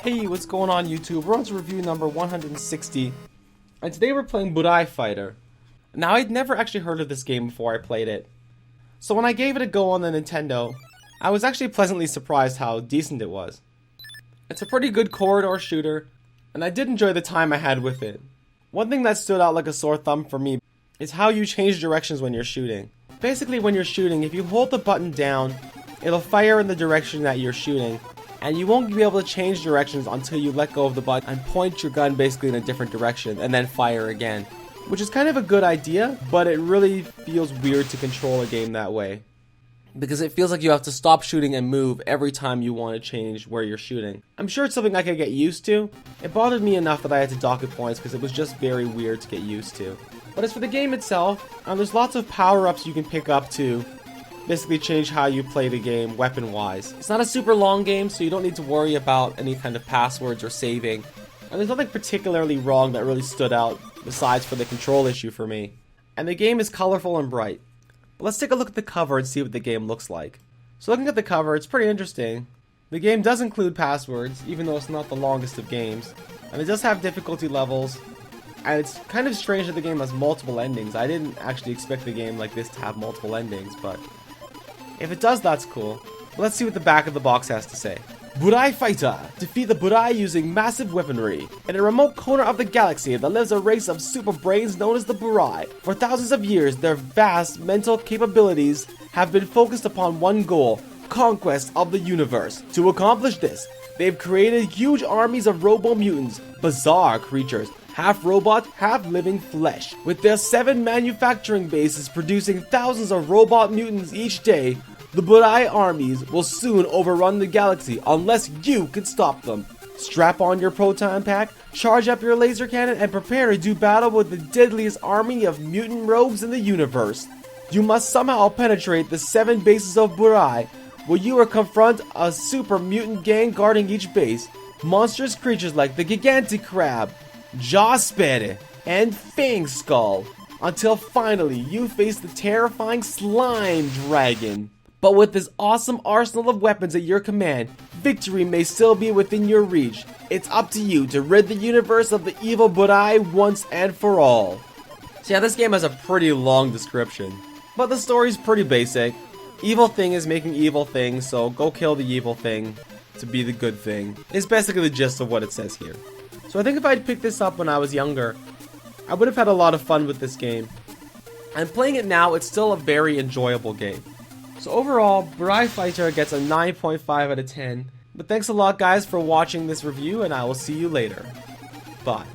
Hey, what's going on YouTube? We're on to review number 160, and today we're playing Burai Fighter. Now, I'd never actually heard of this game before I played it, so when I gave it a go on the Nintendo, I was actually pleasantly surprised how decent it was. It's a pretty good corridor shooter, and I did enjoy the time I had with it. One thing that stood out like a sore thumb for me is how you change directions when you're shooting. Basically, when you're shooting, if you hold the button down, it'll fire in the direction that you're shooting, and you won't be able to change directions until you let go of the button and point your gun basically in a different direction and then fire again. Which is kind of a good idea, but it really feels weird to control a game that way. Because it feels like you have to stop shooting and move every time you want to change where you're shooting. I'm sure it's something I could get used to. It bothered me enough that I had to dock it points because it was just very weird to get used to. But as for the game itself, there's lots of power-ups you can pick up to basically change how you play the game weapon-wise. It's not a super long game, so you don't need to worry about any kind of passwords or saving. And there's nothing particularly wrong that really stood out besides for the control issue for me. And the game is colorful and bright. But let's take a look at the cover and see what the game looks like. So looking at the cover, it's pretty interesting. The game does include passwords, even though it's not the longest of games. And it does have difficulty levels. And it's kind of strange that the game has multiple endings. I didn't actually expect the game like this to have multiple endings, but if it does, that's cool. Let's see what the back of the box has to say. Burai Fighter. Defeat the Burai using massive weaponry. In a remote corner of the galaxy, there lives a race of super brains known as the Burai. For thousands of years, their vast mental capabilities have been focused upon one goal: conquest of the universe. To accomplish this, they've created huge armies of robo-mutants, bizarre creatures, half robot, half living flesh. With their 7 manufacturing bases producing thousands of robot mutants each day, the Burai armies will soon overrun the galaxy unless you can stop them. Strap on your proton pack, charge up your laser cannon, and prepare to do battle with the deadliest army of mutant rogues in the universe. You must somehow penetrate the 7 bases of Burai, where you will confront a super mutant gang guarding each base. Monstrous creatures like the Gigantic Crab, Jawspere, and Fang Skull, until finally you face the terrifying Slime Dragon. But with this awesome arsenal of weapons at your command, victory may still be within your reach. It's up to you to rid the universe of the evil Burai once and for all. So yeah, this game has a pretty long description, but the story's pretty basic. Evil thing is making evil things, so go kill the evil thing to be the good thing. It's basically the gist of what it says here. So I think if I'd picked this up when I was younger, I would have had a lot of fun with this game. And playing it now, it's still a very enjoyable game. So overall, Burai Fighter gets a 9.5 out of 10. But thanks a lot guys for watching this review, and I will see you later. Bye.